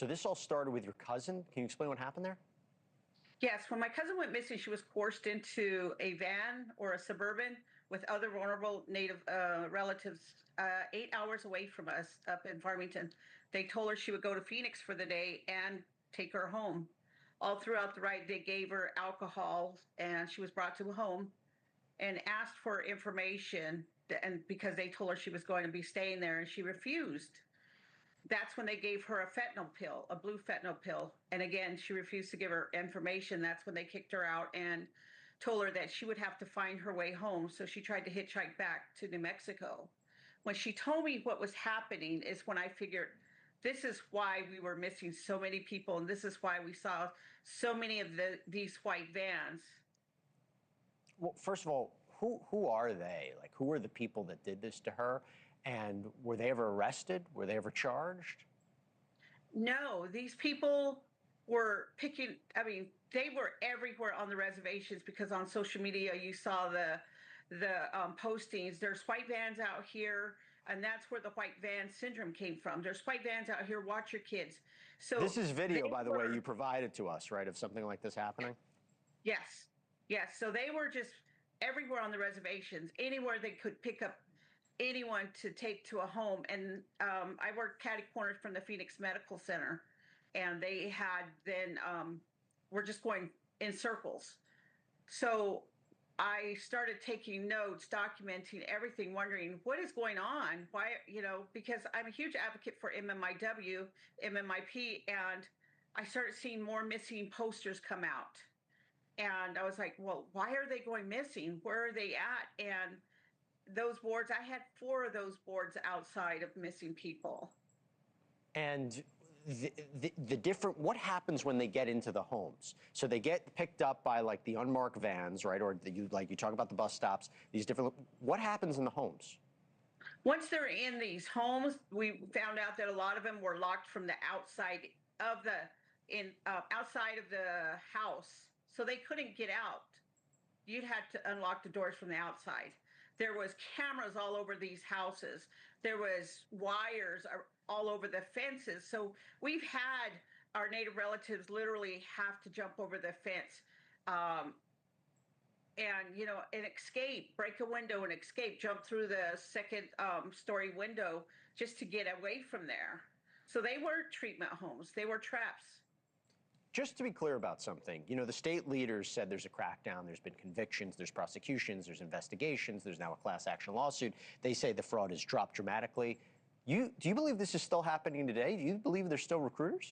So this all started with your cousin. Can you explain what happened there? Yes, when my cousin went missing, she was forced into a van or a Suburban with other vulnerable Native relatives 8 hours away from us up in Farmington. They told her she would go to Phoenix for the day and take her home. All throughout the ride, they gave her alcohol, and she was brought to a home and asked for information. And because they told her she was going to be staying there, and she refused. That's when they gave her a fentanyl pill, a blue fentanyl pill. And again, she refused to give her information. That's when they kicked her out and told her that she would have to find her way home. So she tried to hitchhike back to New Mexico. When she told me what was happening is when I figured this is why we were missing so many people, and this is why we saw so many of these white vans. Well, first of all, who are they? Like, who are the people that did this to her? And were they ever arrested? Were they ever charged? No, these people were picking, I mean, they were everywhere on the reservations because on social media you saw the postings. There's white vans out here, and that's where the white van syndrome came from. There's white vans out here, watch your kids. This So is they video, by the way, were, you provided to us, right, of something like this happening? yes, yes. So they were just everywhere on the reservations, anywhere they could pick up anyone to take to a home. And I worked catty corner from the Phoenix Medical Center, and they had then we're just going in circles. So I started taking notes, documenting everything, wondering what is going on. Why, because I'm a huge advocate for MMIW, MMIP, and I started seeing more missing posters come out. And I was like, well, why are they going missing? Where are they at? And those boards, I had 4 of those boards outside of missing people. And the different, what happens when they get into the homes? So they get picked up by like the unmarked vans, right? Or you talk about the bus stops, these different, what happens in the homes? Once they're in these homes, we found out that a lot of them were locked from the outside of outside of the house, so they couldn't get out. You'd had to unlock the doors from the outside. There was cameras all over these houses. There was wires all over the fences. So we've had our Native relatives literally have to jump over the fence, and escape, break a window and escape, jump through the second story window just to get away from there. So they were treatment homes. They were traps. Just to be clear about something, the state leaders said there's a crackdown, there's been convictions, there's prosecutions, there's investigations, there's now a class action lawsuit. They say the fraud has dropped dramatically. Do you believe this is still happening today? Do you believe there's still recruiters?